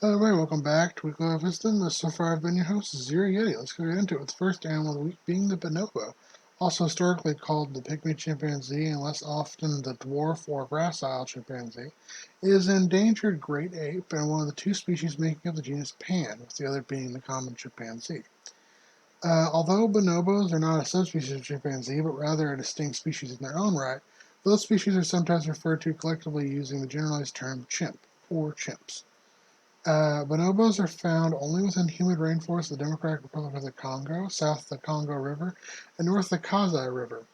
Hello everybody, welcome back to Weekly Life Wisdom. So far I've been your host, Zero Yeti. Let's get into it with the first animal of the week being the bonobo, also historically called the pygmy chimpanzee and less often the dwarf or gracile chimpanzee. It is an endangered great ape and one of the two species making up the genus Pan, with the other being the common chimpanzee. Although bonobos are not a subspecies of chimpanzee, but rather a distinct species in their own right, both species are sometimes referred to collectively using the generalized term chimp or chimps. Bonobos are found only within humid rainforests of the Democratic Republic of the Congo, south of the Congo River, and north of the Kasai River.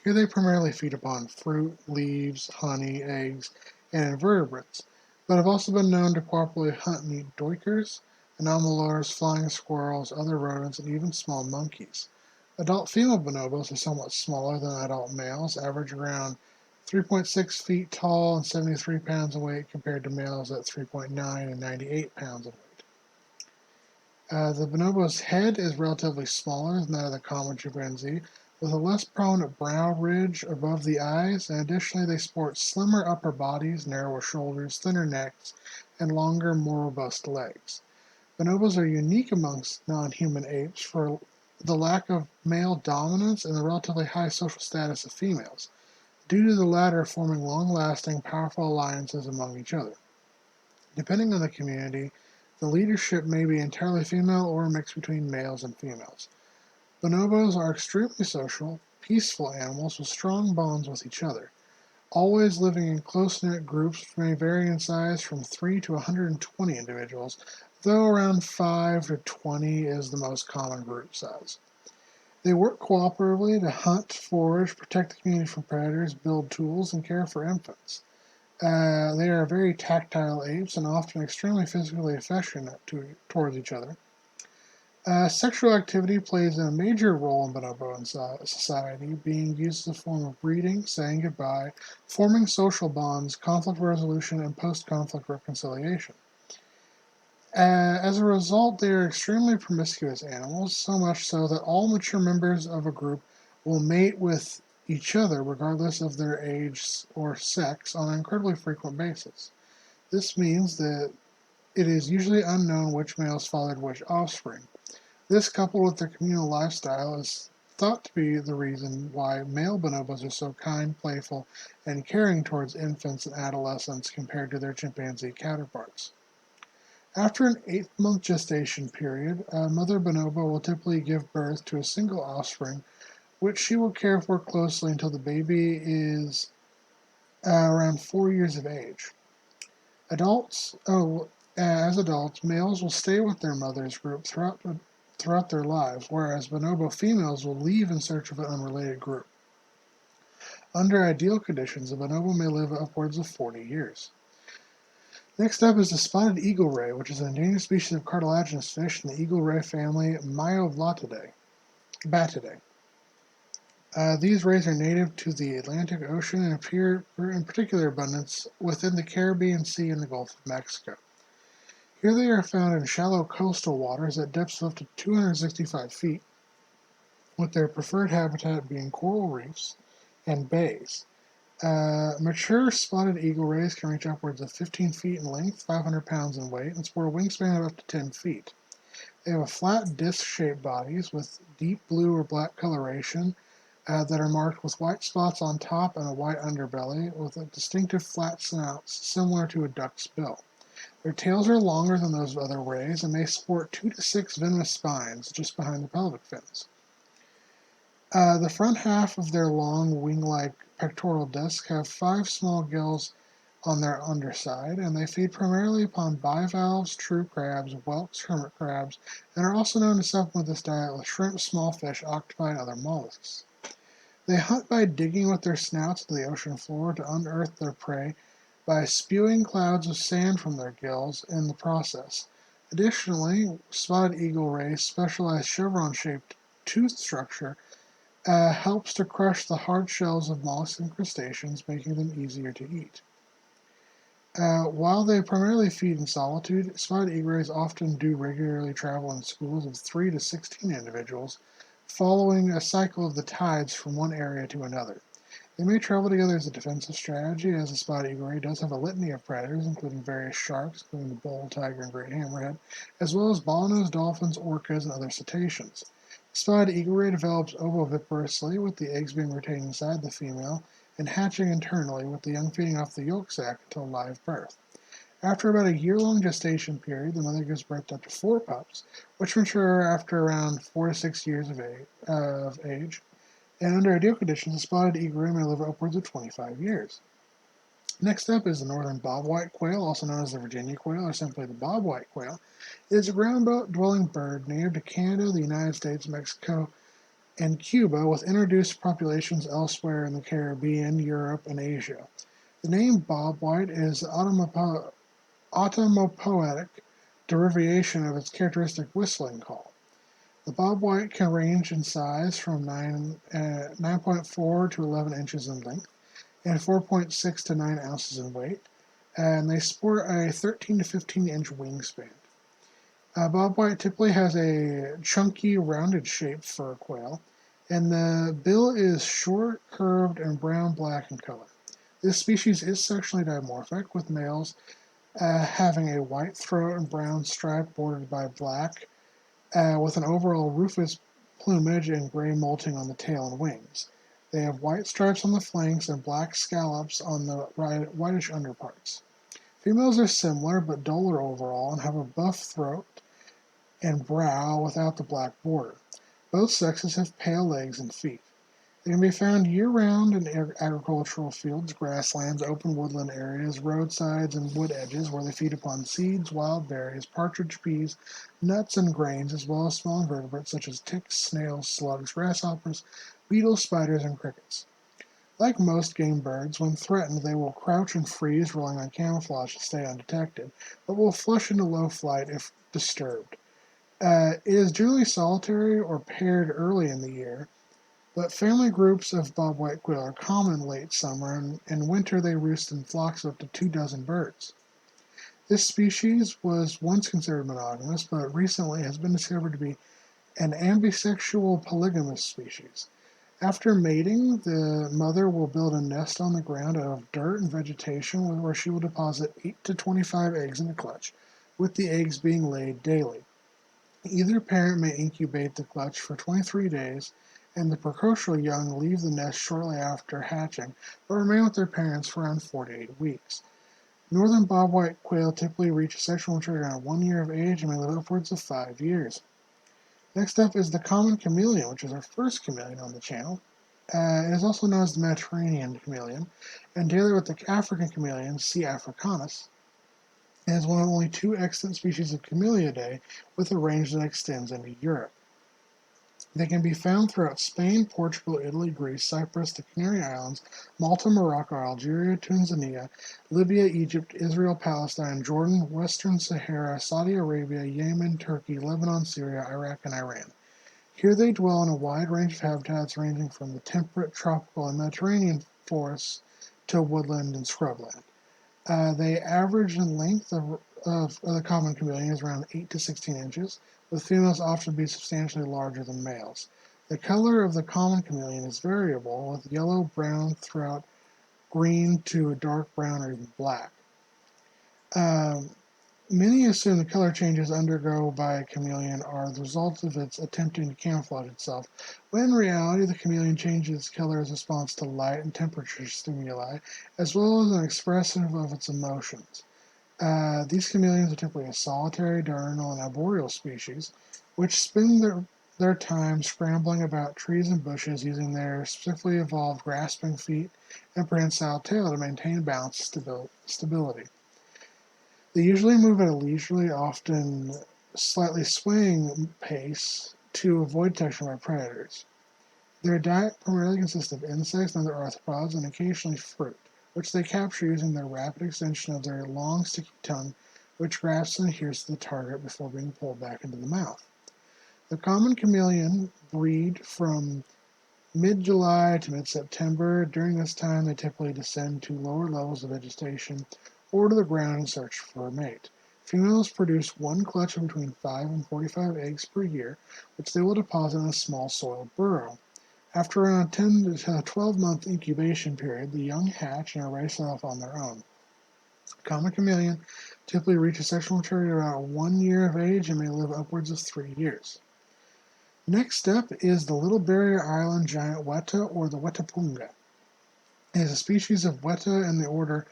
Here they primarily feed upon fruit, leaves, honey, eggs, and invertebrates, but have also been known to cooperatively hunt and eat duikers, anomalures, flying squirrels, other rodents, and even small monkeys. Adult female bonobos are somewhat smaller than adult males, average around 3.6 feet tall and 73 pounds in weight compared to males at 3.9 and 98 pounds in weight. The bonobo's head is relatively smaller than that of the common chimpanzee, with a less prominent brow ridge above the eyes, and additionally they sport slimmer upper bodies, narrower shoulders, thinner necks, and longer, more robust legs. Bonobos are unique amongst non-human apes for the lack of male dominance and the relatively high social status of females, due to the latter forming long-lasting, powerful alliances among each other. Depending on the community, the leadership may be entirely female or a mix between males and females. Bonobos are extremely social, peaceful animals with strong bonds with each other, always living in close-knit groups which may vary in size from 3 to 120 individuals, though around 5 to 20 is the most common group size. They work cooperatively to hunt, forage, protect the community from predators, build tools, and care for infants. They are very tactile apes and often extremely physically affectionate towards each other. Sexual activity plays a major role in bonobo society, being used as a form of breeding, saying goodbye, forming social bonds, conflict resolution, and post-conflict reconciliation. As a result, they are extremely promiscuous animals, so much so that all mature members of a group will mate with each other regardless of their age or sex on an incredibly frequent basis. This means that it is usually unknown which males fathered which offspring. This, coupled with their communal lifestyle, is thought to be the reason why male bonobos are so kind, playful, and caring towards infants and adolescents compared to their chimpanzee counterparts. After an 8-month gestation period, a mother bonobo will typically give birth to a single offspring, which she will care for closely until the baby is around 4 years of age. As adults, males will stay with their mother's group throughout their lives, whereas bonobo females will leave in search of an unrelated group. Under ideal conditions, a bonobo may live upwards of 40 years. Next up is the spotted eagle ray, which is an endangered species of cartilaginous fish in the eagle ray family Myobatidae. These rays are native to the Atlantic Ocean and appear in particular abundance within the Caribbean Sea and the Gulf of Mexico. Here they are found in shallow coastal waters at depths of up to 265 feet, with their preferred habitat being coral reefs and bays. Mature spotted eagle rays can reach upwards of 15 feet in length, 500 pounds in weight, and sport a wingspan of up to 10 feet. They have flat disc-shaped bodies with deep blue or black coloration that are marked with white spots on top and a white underbelly, with a distinctive flat snouts similar to a duck's bill. Their tails are longer than those of other rays and may sport 2 to 6 venomous spines just behind the pelvic fins. The front half of their long, wing-like pectoral disc have 5 small gills on their underside, and they feed primarily upon bivalves, true crabs, whelks, hermit crabs, and are also known to supplement this diet with shrimp, small fish, octopi, and other mollusks. They hunt by digging with their snouts into the ocean floor to unearth their prey by spewing clouds of sand from their gills in the process. Additionally, spotted eagle rays' specialized chevron-shaped tooth structure helps to crush the hard shells of mollusks and crustaceans, making them easier to eat. While they primarily feed in solitude, spotted eagle rays often do regularly travel in schools of 3 to 16 individuals, following a cycle of the tides from one area to another. They may travel together as a defensive strategy, as the spotted eagle ray does have a litany of predators, including various sharks, including the bull, tiger, and great hammerhead, as well as bottlenose dolphins, orcas, and other cetaceans. The spotted eagle ray develops ovoviviparously, with the eggs being retained inside the female, and hatching internally, with the young feeding off the yolk sac until live birth. After about a year-long gestation period, the mother gives birth to up to 4 pups, which mature after around 4 to 6 years of age. And under ideal conditions, a spotted egret may live upwards of 25 years. Next up is the northern bobwhite quail, also known as the Virginia quail or simply the bobwhite quail. It is a ground-dwelling bird native to Canada, the United States, Mexico, and Cuba, with introduced populations elsewhere in the Caribbean, Europe, and Asia. The name bobwhite is onomatopoetic derivation of its characteristic whistling call. The bobwhite can range in size from 9.4 to 11 inches in length and 4.6 to 9 ounces in weight, and they sport a 13 to 15-inch wingspan. Bobwhite typically has a chunky, rounded shape for a quail, and the bill is short, curved, and brown-black in color. This species is sexually dimorphic, with males having a white throat and brown stripe bordered by black, with an overall rufous plumage and gray molting on the tail and wings. They have white stripes on the flanks and black scallops on the whitish underparts. Females are similar but duller overall and have a buff throat and brow without the black border. Both sexes have pale legs and feet. They can be found year-round in agricultural fields, grasslands, open woodland areas, roadsides, and wood edges, where they feed upon seeds, wild berries, partridge peas, nuts, and grains, as well as small invertebrates such as ticks, snails, slugs, grasshoppers, beetles, spiders, and crickets. Like most game birds, when threatened, they will crouch and freeze, relying on camouflage to stay undetected, but will flush into low flight if disturbed. It is generally solitary or paired early in the year, but family groups of bobwhite quail are common in late summer, and in winter they roost in flocks of up to 2 dozen birds. This species was once considered monogamous, but recently has been discovered to be an ambisexual polygamous species. After mating, the mother will build a nest on the ground out of dirt and vegetation, where she will deposit 8 to 25 eggs in a clutch, with the eggs being laid daily. Either parent may incubate the clutch for 23 days, and the precocial young leave the nest shortly after hatching, but remain with their parents for around 4 to 8 weeks. Northern bobwhite quail typically reach sexual maturity around 1 year of age and may live upwards of 5 years. Next up is the common chameleon, which is our first chameleon on the channel. It is also known as the Mediterranean chameleon, and together with the African chameleon, C. africanus, it is one of only 2 extant species of Cameliidae with a range that extends into Europe. They can be found throughout Spain, Portugal, Italy, Greece, Cyprus, the Canary Islands, Malta, Morocco, Algeria, Tunisia, Libya, Egypt, Israel, Palestine, Jordan, Western Sahara, Saudi Arabia, Yemen, Turkey, Lebanon, Syria, Iraq, and Iran. Here they dwell in a wide range of habitats ranging from the temperate, tropical, and Mediterranean forests to woodland and scrubland. They average in length of the common chameleon is around 8 to 16 inches, with females often be substantially larger than males. The color of the common chameleon is variable, with yellow-brown throughout green to a dark brown or even black. Many assume the color changes undergo by a chameleon are the result of its attempting to camouflage itself, when in reality the chameleon changes its color as a response to light and temperature stimuli, as well as an expressive of its emotions. These chameleons are typically a solitary, diurnal, and arboreal species, which spend their time scrambling about trees and bushes using their specifically evolved grasping feet and prehensile tail to maintain balance and stability. They usually move at a leisurely, often slightly swaying pace to avoid detection by predators. Their diet primarily consists of insects and other arthropods, and occasionally fruit, which they capture using their rapid extension of their long, sticky tongue, which grasps and adheres to the target before being pulled back into the mouth. The common chameleon breed from mid-July to mid-September. During this time, they typically descend to lower levels of vegetation or to the ground in search for a mate. Females produce 1 clutch of between 5 and 45 eggs per year, which they will deposit in a small soil burrow. After around a 10 to 12-month incubation period, the young hatch and are ready to set off on their own. Common chameleon typically reaches sexual maturity around 1 year of age and may live upwards of 3 years. Next up is the Little Barrier Island giant Weta or the Wetapunga. It is a species of Weta in the order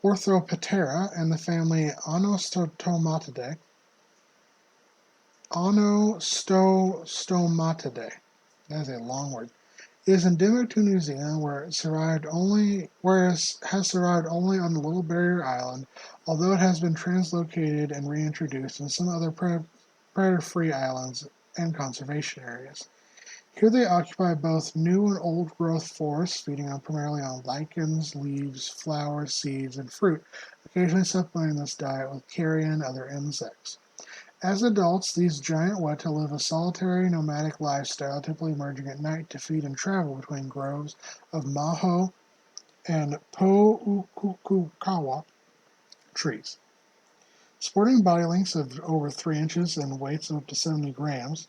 Orthoptera and the family Onostotomatidae. Onostotomatidae. That is a long word. It is endemic to New Zealand, whereas has survived only on the Little Barrier Island, although it has been translocated and reintroduced in some other predator-free islands and conservation areas. Here they occupy both new and old-growth forests, feeding primarily on lichens, leaves, flowers, seeds, and fruit, occasionally supplementing this diet with carrion and other insects. As adults, these giant weta live a solitary, nomadic lifestyle, typically emerging at night to feed and travel between groves of maho and poukukukawa trees. Sporting body lengths of over 3 inches and weights of up to 70 grams,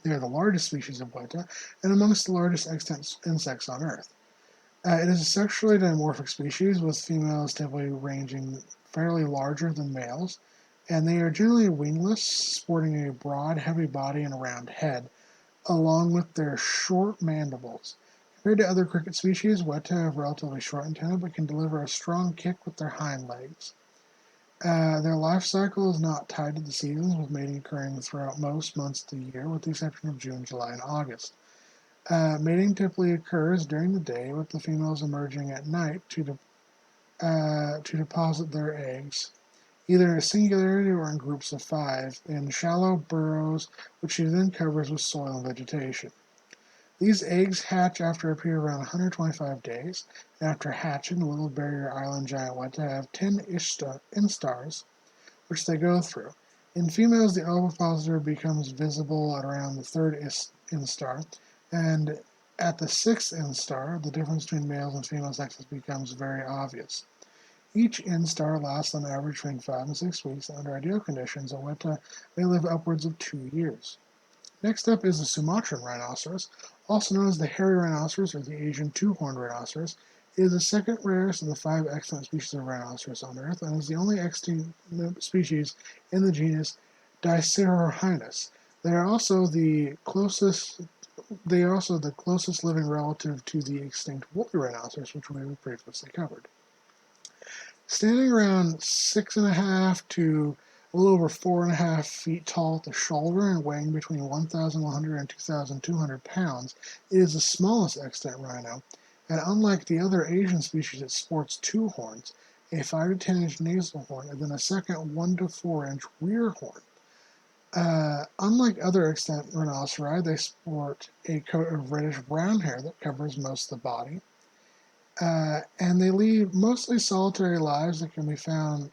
they are the largest species of weta and amongst the largest extant insects on Earth. It is a sexually dimorphic species, with females typically ranging fairly larger than males, and they are generally wingless, sporting a broad, heavy body and a round head, along with their short mandibles. Compared to other cricket species, weta have relatively short antennae but can deliver a strong kick with their hind legs. Their life cycle is not tied to the seasons, with mating occurring throughout most months of the year, with the exception of June, July, and August. Mating typically occurs during the day, with the females emerging at night to deposit their eggs, either in singularity or in groups of 5, in shallow burrows, which she then covers with soil and vegetation. These eggs hatch after a period of around 125 days, and after hatching, the Little Barrier Island giant weta have 10 instars, which they go through. In females, the ovipositor becomes visible at around the third instar, and at the sixth instar, the difference between males and female sexes becomes very obvious. Each instar lasts on average between 5 and 6 weeks, and under ideal conditions, a weta may live upwards of 2 years. Next up is the Sumatran rhinoceros, also known as the hairy rhinoceros or the Asian two-horned rhinoceros. It is the second rarest of the 5 extant species of rhinoceros on Earth and is the only extinct species in the genus Dicerorhinus. They are also the closest living relative to the extinct woolly rhinoceros, which we have previously covered. Standing around 6.5 to a little over 4.5 feet tall at the shoulder and weighing between 1,100 and 2,200 pounds, it is the smallest extant rhino, and unlike the other Asian species, it sports 2 horns, a 5 to 10 inch nasal horn, and then a second 1 to 4 inch rear horn. Unlike other extant rhinoceri, they sport a coat of reddish-brown hair that covers most of the body. And they lead mostly solitary lives that can be found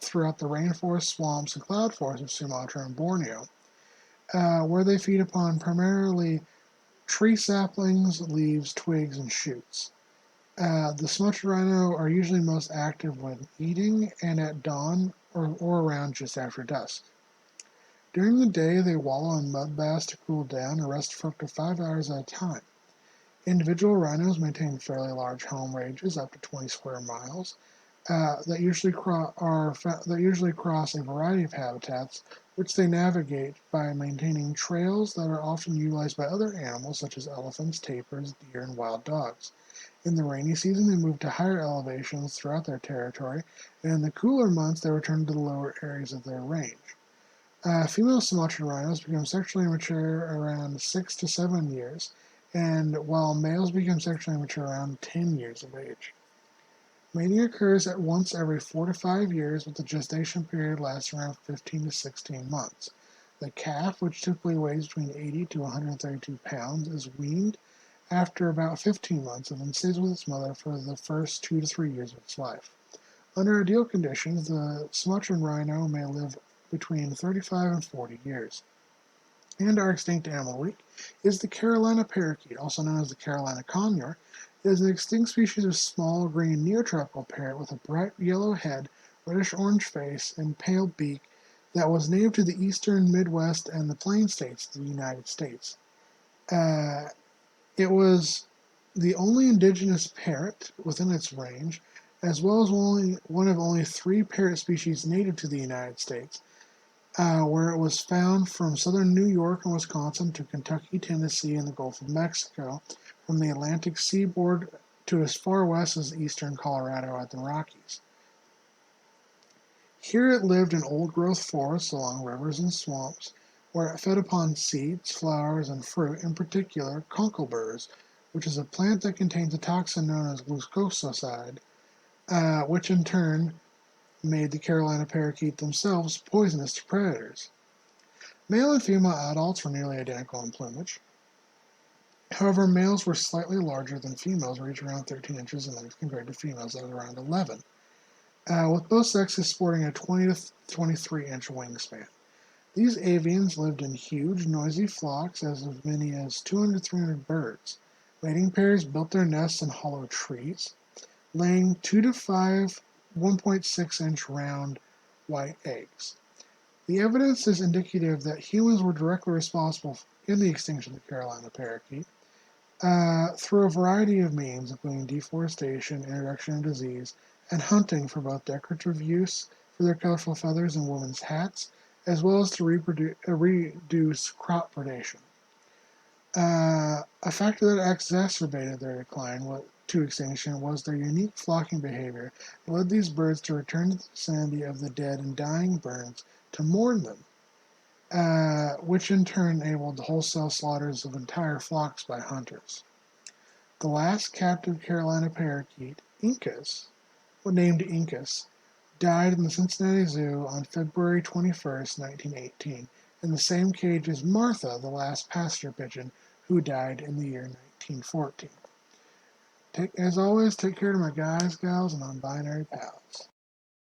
throughout the rainforest, swamps, and cloud forests of Sumatra and Borneo, where they feed upon primarily tree saplings, leaves, twigs, and shoots. The Sumatra rhino are usually most active when eating and at dawn or around just after dusk. During the day, they wallow in mud baths to cool down and rest for up to 5 hours at a time. Individual rhinos maintain fairly large home ranges, up to 20 square miles, that usually cross a variety of habitats, which they navigate by maintaining trails that are often utilized by other animals such as elephants, tapirs, deer, and wild dogs. In the rainy season, they move to higher elevations throughout their territory, and in the cooler months, they return to the lower areas of their range. Female Sumatran rhinos become sexually mature around 6 to 7 years, and while males become sexually mature around 10 years of age. Mating occurs at once every 4 to 5 years, with the gestation period lasting around 15 to 16 months. The calf, which typically weighs between 80 to 132 pounds, is weaned after about 15 months and then stays with its mother for the first 2 to 3 years of its life. Under ideal conditions, the Sumatran rhino may live between 35 and 40 years. And our extinct animal week is the Carolina parakeet, also known as the Carolina conure. It is an extinct species of small green neotropical parrot with a bright yellow head, reddish-orange face, and pale beak that was native to the eastern Midwest and the Plain States of the United States. It was the only indigenous parrot within its range, as well as one of only three parrot species native to the United States, where it was found from southern New York and Wisconsin to Kentucky, Tennessee, and the Gulf of Mexico, from the Atlantic seaboard to as far west as eastern Colorado at the Rockies. Here it lived in old-growth forests along rivers and swamps, where it fed upon seeds, flowers, and fruit, in particular conkleburs, which is a plant that contains a toxin known as glucoside, which in turn made the Carolina parakeet themselves poisonous to predators. Male and female adults were nearly identical in plumage. However, males were slightly larger than females, reaching around 13 inches in length compared to females at around 11, with both sexes sporting a 20 to 23-inch wingspan. These avians lived in huge, noisy flocks, as many as 200 to 300 birds. Mating pairs built their nests in hollow trees, laying 2 to 5 1.6-inch round white eggs. The evidence is indicative that humans were directly responsible in the extinction of the Carolina parakeet through a variety of means, including deforestation, introduction of disease, and hunting for both decorative use for their colorful feathers in women's hats, as well as to reduce crop predation. A factor that exacerbated their decline to extinction was their unique flocking behavior that led these birds to return to the vicinity of the dead and dying birds to mourn them, which in turn enabled the wholesale slaughters of entire flocks by hunters. The last captive Carolina parakeet, Incas, named Incas, died in the Cincinnati Zoo on February 21, 1918, in the same cage as Martha, the last passenger pigeon, who died in the year 1914. As always, take care of my guys, gals, and non-binary pals.